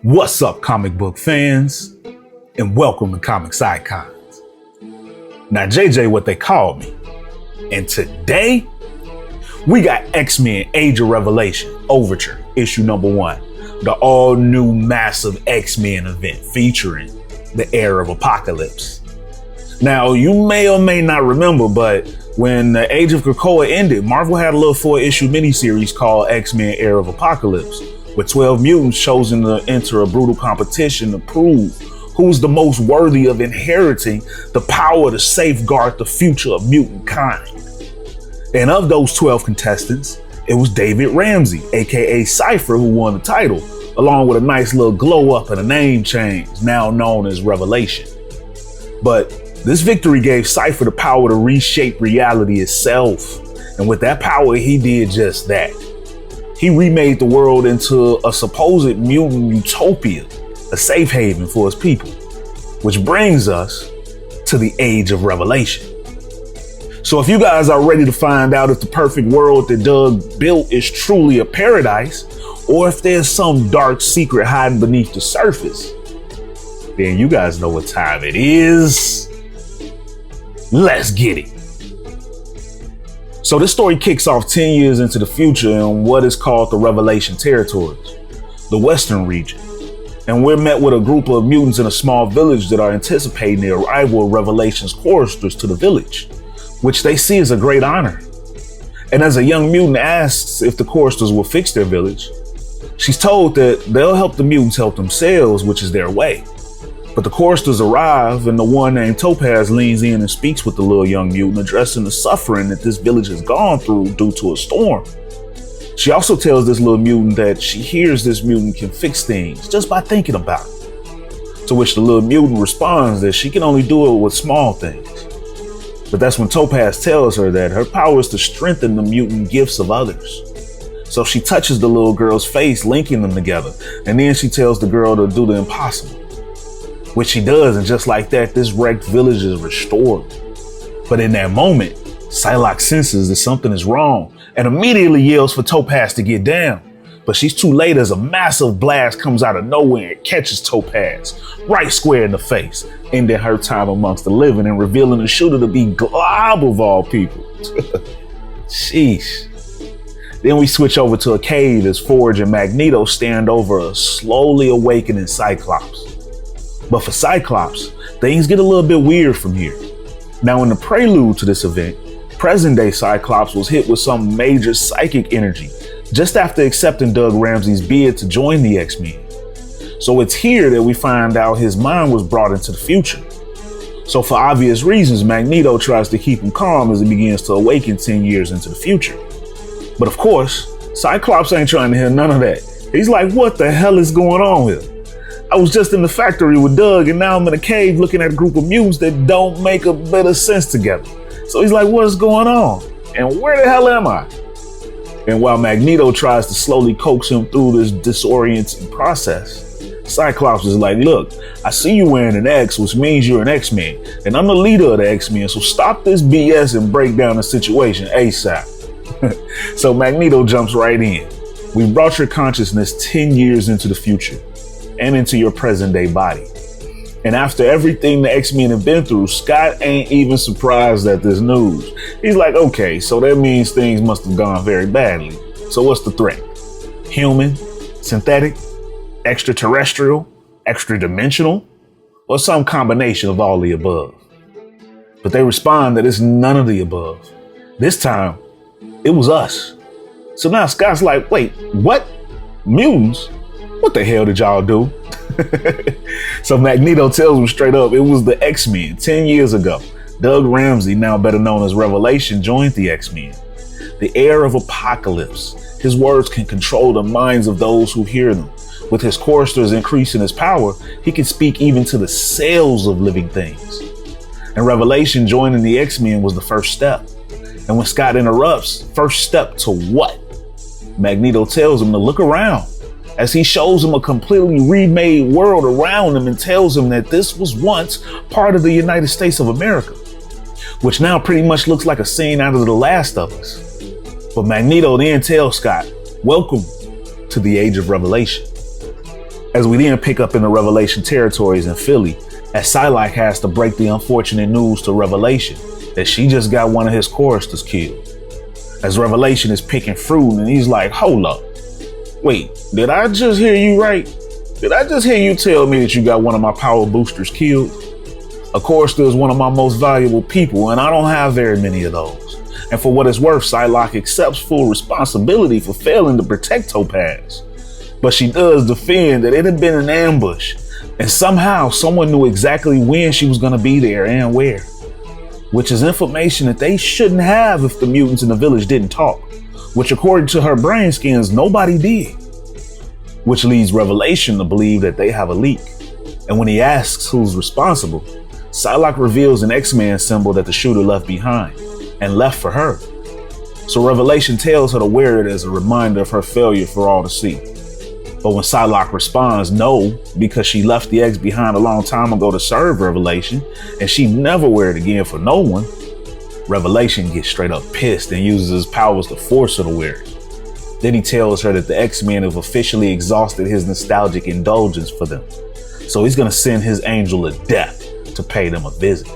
What's up, comic book fans, and welcome to Comics Icons. Now, JJ, what they call me, and today we got X-Men Age of Revelation Overture, issue number 1, the all-new massive X-Men event featuring the Era of Apocalypse. Now, you may or may not remember, but when the Age of Krakoa ended, Marvel had a little 4-issue miniseries called X-Men Era of Apocalypse, with 12 mutants chosen to enter a brutal competition to prove who's the most worthy of inheriting the power to safeguard the future of mutant kind. And of those 12 contestants, it was David Ramsey, aka Cypher, who won the title, along with a nice little glow up and a name change, now known as Revelation. But this victory gave Cypher the power to reshape reality itself. And with that power, he did just that. He remade the world into a supposed mutant utopia, a safe haven for his people, which brings us to the Age of Revelation. So if you guys are ready to find out if the perfect world that Doug built is truly a paradise, or if there's some dark secret hiding beneath the surface, then you guys know what time it is. Let's get it. So this story kicks off 10 years into the future in what is called the Revelation territories, the Western region. And we're met with a group of mutants in a small village that are anticipating the arrival of Revelation's choristers to the village, which they see as a great honor. And as a young mutant asks if the choristers will fix their village, she's told that they'll help the mutants help themselves, which is their way. But the choristers arrive, and the one named Topaz leans in and speaks with the little young mutant, addressing the suffering that this village has gone through due to a storm. She also tells this little mutant that she hears this mutant can fix things just by thinking about it. To which the little mutant responds that she can only do it with small things. But that's when Topaz tells her that her power is to strengthen the mutant gifts of others. So she touches the little girl's face, linking them together, and then she tells the girl to do the impossible. Which she does, and just like that, this wrecked village is restored. But in that moment, Psylocke senses that something is wrong and immediately yells for Topaz to get down. But she's too late as a massive blast comes out of nowhere and catches Topaz right square in the face, ending her time amongst the living and revealing the shooter to be Glob of all people. Sheesh. Then we switch over to a cave as Forge and Magneto stand over a slowly awakening Cyclops. But for Cyclops, things get a little bit weird from here. Now, in the prelude to this event, present-day Cyclops was hit with some major psychic energy just after accepting Doug Ramsey's bid to join the X-Men. So it's here that we find out his mind was brought into the future. So for obvious reasons, Magneto tries to keep him calm as he begins to awaken 10 years into the future. But of course, Cyclops ain't trying to hear none of that. He's like, what the hell is going on here? I was just in the factory with Doug, and now I'm in a cave looking at a group of mutants that don't make a bit of sense together. So he's like, what's going on? And where the hell am I? And while Magneto tries to slowly coax him through this disorienting process, Cyclops is like, look, I see you wearing an X, which means you're an X-Men, and I'm the leader of the X-Men, so stop this BS and break down the situation ASAP. So Magneto jumps right in. We brought your consciousness 10 years into the future and into your present day body. And after everything the X-Men have been through, Scott ain't even surprised at this news. He's like, okay, so that means things must have gone very badly. So what's the threat? Human, synthetic, extraterrestrial, extra dimensional, or some combination of all the above? But they respond that it's none of the above. This time, it was us. So now Scott's like, wait, what? Mutants? What the hell did y'all do? So Magneto tells him straight up, it was the X-Men 10 years ago. Doug Ramsey, now better known as Revelation, joined the X-Men. The Era of Apocalypse. His words can control the minds of those who hear them. With his choristers increasing his power, he can speak even to the cells of living things. And Revelation joining the X-Men was the first step. And when Scott interrupts, first step to what? Magneto tells him to look around, as he shows him a completely remade world around him and tells him that this was once part of the United States of America, which now pretty much looks like a scene out of The Last of Us. But Magneto then tells Scott, welcome to the Age of Revelation. As we then pick up in the Revelation territories in Philly, as Psylocke has to break the unfortunate news to Revelation that she just got one of his choristers killed. As Revelation is picking fruit and he's like, hold up, wait, did I just hear you right? Did I just hear you tell me that you got one of my power boosters killed? Of course, there's one of my most valuable people, and I don't have very many of those. And for what it's worth, Psylocke accepts full responsibility for failing to protect Topaz. But she does defend that it had been an ambush, and somehow someone knew exactly when she was going to be there and where. Which is information that they shouldn't have if the mutants in the village didn't talk, which according to her brain scans, nobody did. Which leads Revelation to believe that they have a leak. And when he asks who's responsible, Psylocke reveals an X-Men symbol that the shooter left behind and left for her. So Revelation tells her to wear it as a reminder of her failure for all to see. But when Psylocke responds no, because she left the X behind a long time ago to serve Revelation, and she'd never wear it again for no one, Revelation gets straight up pissed and uses his powers to force her to wear it. Then he tells her that the X-Men have officially exhausted his nostalgic indulgence for them. So he's gonna send his angel of death to pay them a visit.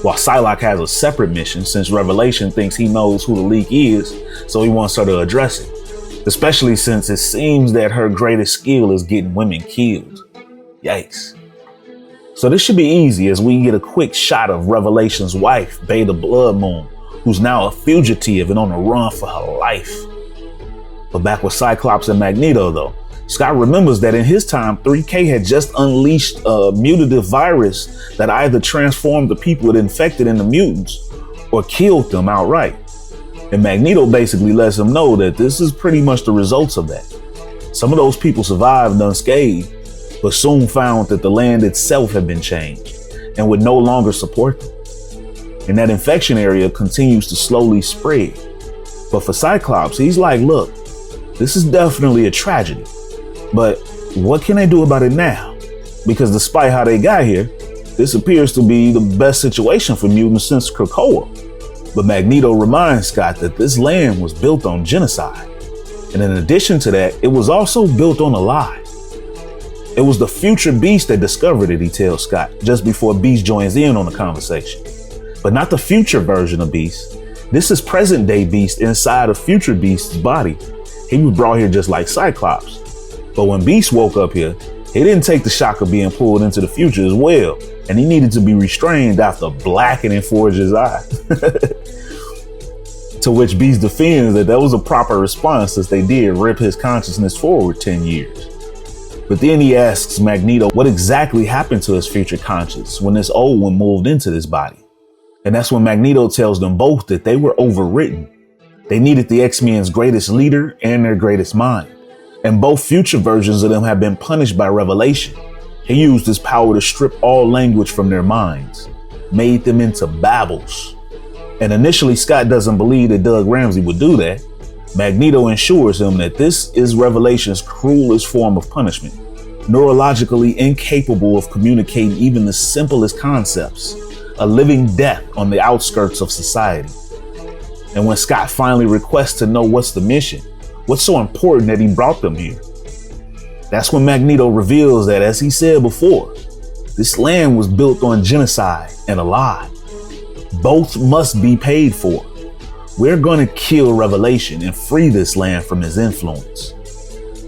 While Psylocke has a separate mission since Revelation thinks he knows who the leak is, so he wants her to address it. Especially since it seems that her greatest skill is getting women killed. Yikes. So this should be easy as we get a quick shot of Revelation's wife, Bay the Blood Moon, who's now a fugitive and on the run for her life. But back with Cyclops and Magneto though, Scott remembers that in his time, 3K had just unleashed a mutative virus that either transformed the people it infected into mutants or killed them outright. And Magneto basically lets him know that this is pretty much the results of that. Some of those people survived unscathed, but soon found that the land itself had been changed and would no longer support them. And that infection area continues to slowly spread. But for Cyclops, he's like, look, this is definitely a tragedy, but what can they do about it now? Because despite how they got here, this appears to be the best situation for mutants since Krakoa. But Magneto reminds Scott that this land was built on genocide. And in addition to that, it was also built on a lie. It was the future Beast that discovered it, he tells Scott, just before Beast joins in on the conversation. But not the future version of Beast. This is present day Beast inside of future Beast's body. He was brought here just like Cyclops. But when Beast woke up here, he didn't take the shock of being pulled into the future as well. And he needed to be restrained after blackening Forge's eye. To which Beast defends that was a proper response since they did rip his consciousness forward 10 years. But then he asks Magneto what exactly happened to his future conscious when this old one moved into this body. And that's when Magneto tells them both that they were overwritten. They needed the X-Men's greatest leader and their greatest mind. And both future versions of them have been punished by Revelation. He used his power to strip all language from their minds, made them into babbles. And initially, Scott doesn't believe that Doug Ramsey would do that. Magneto assures him that this is Revelation's cruelest form of punishment, neurologically incapable of communicating even the simplest concepts, a living death on the outskirts of society. And when Scott finally requests to know what's the mission, what's so important that he brought them here, that's when Magneto reveals that, as he said before, this land was built on genocide and a lie. Both must be paid for. We're going to kill Revelation and free this land from his influence.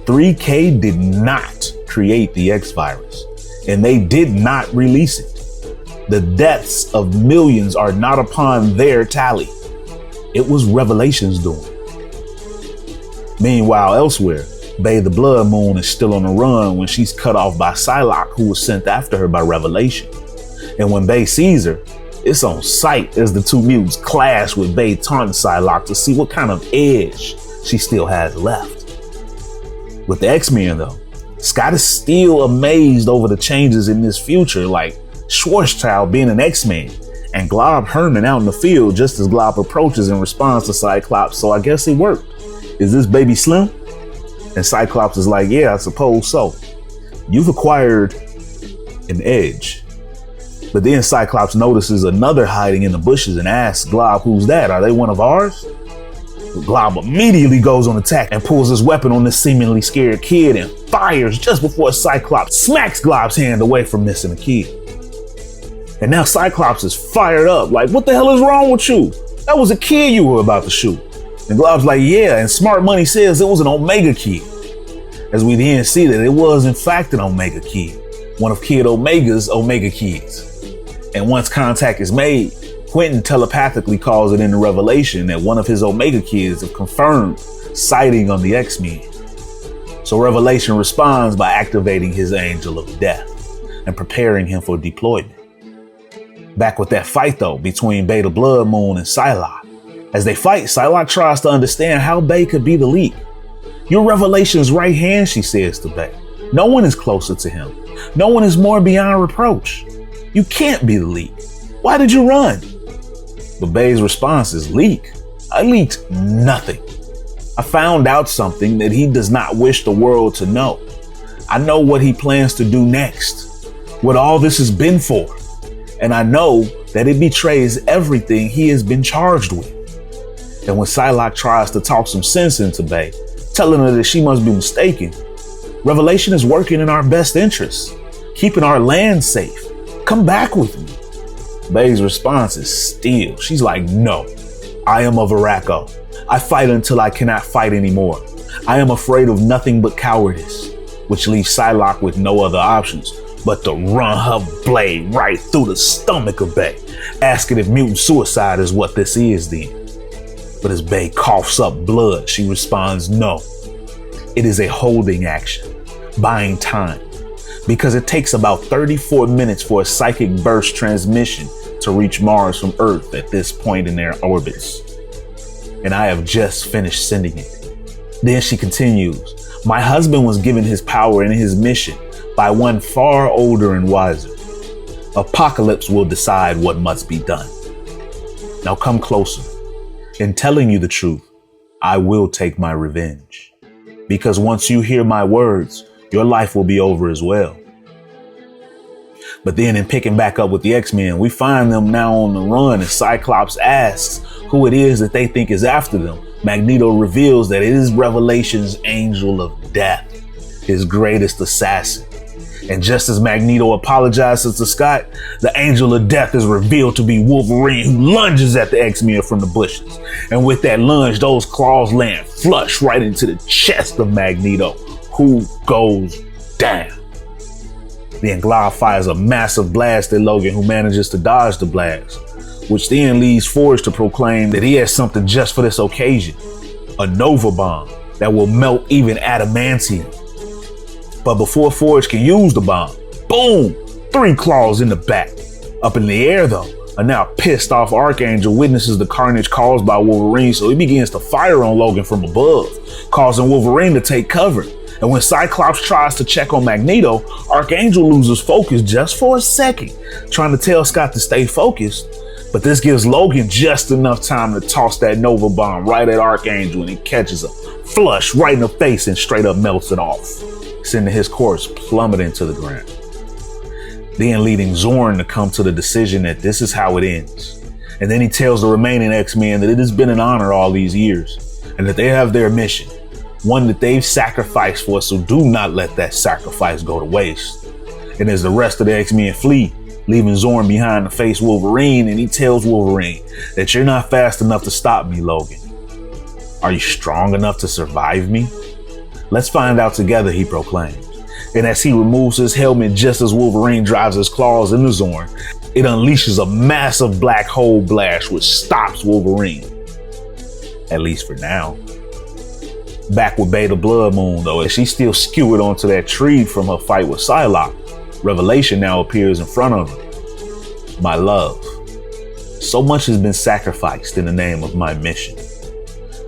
3K did not create the X virus, and they did not release it. The deaths of millions are not upon their tally. It was Revelation's doing. Meanwhile, elsewhere, Bay the Blood Moon is still on the run when she's cut off by Psylocke, who was sent after her by Revelation. And when Bay sees her, it's on sight as the two mutants clash, with Bay taunting Psylocke to see what kind of edge she still has left. With the X-Men though, Scott is still amazed over the changes in this future, like Schwarzschild being an X-Men and Glob Herman out in the field just as Glob approaches in response to Cyclops. So I guess it worked. Is this baby Slim? And Cyclops is like, yeah, I suppose so. You've acquired an edge. But then Cyclops notices another hiding in the bushes and asks Glob, who's that? Are they one of ours? Glob immediately goes on attack and pulls his weapon on this seemingly scared kid and fires fires just before Cyclops smacks Glob's hand away from missing a kid. And now Cyclops is fired up, like, what the hell is wrong with you? That was a kid you were about to shoot. And Glob's like, yeah, and Smart Money says it was an Omega kid. As we then see that it was in fact an Omega kid, one of Kid Omega's Omega kids. And once contact is made, Quentin telepathically calls it into Revelation that one of his Omega kids have confirmed sighting on the X-Men. So Revelation responds by activating his Angel of Death and preparing him for deployment. Back with that fight though, between Beta Blood Moon and Psylocke. As they fight, Psylocke tries to understand how Bay could be the leak. You're Revelation's right hand, she says to Bay. No one is closer to him. No one is more beyond reproach. You can't be the leak. Why did you run? But Bay's response is leak. I leaked nothing. I found out something that he does not wish the world to know. I know what he plans to do next, what all this has been for. And I know that it betrays everything he has been charged with. And when Psylocke tries to talk some sense into Bay, telling her that she must be mistaken, Revelation is working in our best interests, keeping our land safe. Come back with me. Bay's response is still. She's like, no, I am a Veraco. I fight until I cannot fight anymore. I am afraid of nothing but cowardice, which leaves Psylocke with no other options but to run her blade right through the stomach of Bay, asking if mutant suicide is what this is then. But as Bay coughs up blood, she responds, no, it is a holding action, buying time, because it takes about 34 minutes for a psychic burst transmission to reach Mars from Earth at this point in their orbits. And I have just finished sending it. Then she continues, my husband was given his power and his mission by one far older and wiser. Apocalypse will decide what must be done. Now come closer. In telling you the truth, I will take my revenge. Because once you hear my words, your life will be over as well. But then in picking back up with the X-Men, we find them now on the run as Cyclops asks who it is that they think is after them. Magneto reveals that it is Revelation's Angel of Death, his greatest assassin. And just as Magneto apologizes to Scott, the Angel of Death is revealed to be Wolverine, who lunges at the X-Men from the bushes. And with that lunge, those claws land flush right into the chest of Magneto, who goes down. Then Glob fires a massive blast at Logan, who manages to dodge the blast, which then leads Forge to proclaim that he has something just for this occasion, a Nova Bomb that will melt even adamantium. But before Forge can use the bomb, boom, 3 claws in the back. Up in the air though, a now pissed off Archangel witnesses the carnage caused by Wolverine, so he begins to fire on Logan from above, causing Wolverine to take cover. And when Cyclops tries to check on Magneto, Archangel loses focus just for a second, trying to tell Scott to stay focused. But this gives Logan just enough time to toss that Nova Bomb right at Archangel, and he catches him flush right in the face and straight up melts it off, sending his corpse plummeting to the ground. Then leading Zorn to come to the decision that this is how it ends. And then he tells the remaining X-Men that it has been an honor all these years, and that they have their mission, one that they've sacrificed for, so do not let that sacrifice go to waste. And as the rest of the X-Men flee, leaving Zorn behind to face Wolverine, and he tells Wolverine that you're not fast enough to stop me, Logan. Are you strong enough to survive me? Let's find out together, he proclaims. And as he removes his helmet just as Wolverine drives his claws into Zorn, it unleashes a massive black hole blast which stops Wolverine. At least for now. Back with Beta Blood Moon though, as she's still skewered onto that tree from her fight with Psylocke, Revelation now appears in front of her. My love, so much has been sacrificed in the name of my mission.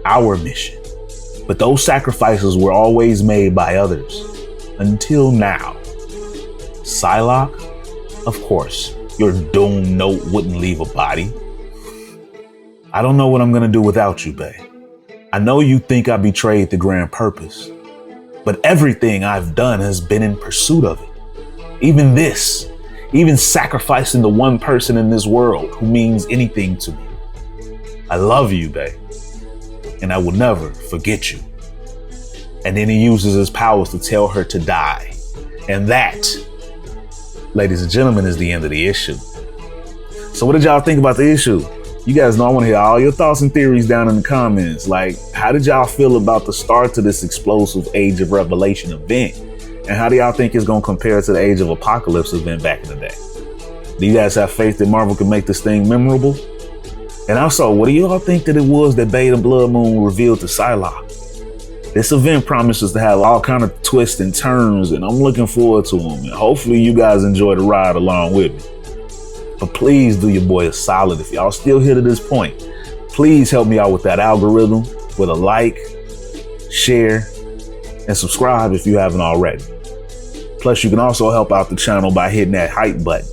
Our mission. But those sacrifices were always made by others. Until now. Psylocke? Of course, your doomed note wouldn't leave a body. I don't know what I'm gonna do without you, babe. I know you think I betrayed the grand purpose, but everything I've done has been in pursuit of it. Even this, even sacrificing the one person in this world who means anything to me. I love you, babe, and I will never forget you. And then he uses his powers to tell her to die. And that, ladies and gentlemen, is the end of the issue. So what did y'all think about the issue? You guys know I want to hear all your thoughts and theories down in the comments. Like, how did y'all feel about the start to this explosive Age of Revelation event? And how do y'all think it's going to compare to the Age of Apocalypse event back in the day? Do you guys have faith that Marvel can make this thing memorable? And also, what do y'all think that it was that Beta Blood Moon revealed to Psylocke? This event promises to have all kind of twists and turns, and I'm looking forward to them. And hopefully you guys enjoy the ride along with me. But please do your boy a solid. If y'all still here to this point, please help me out with that algorithm with a like, share, and subscribe if you haven't already. Plus, you can also help out the channel by hitting that hype button.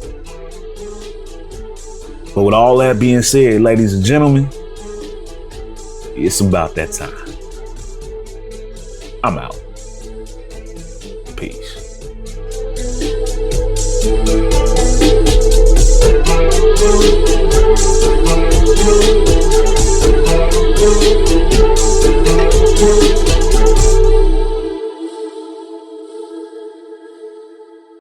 But with all that being said, ladies and gentlemen, it's about that time. I'm out.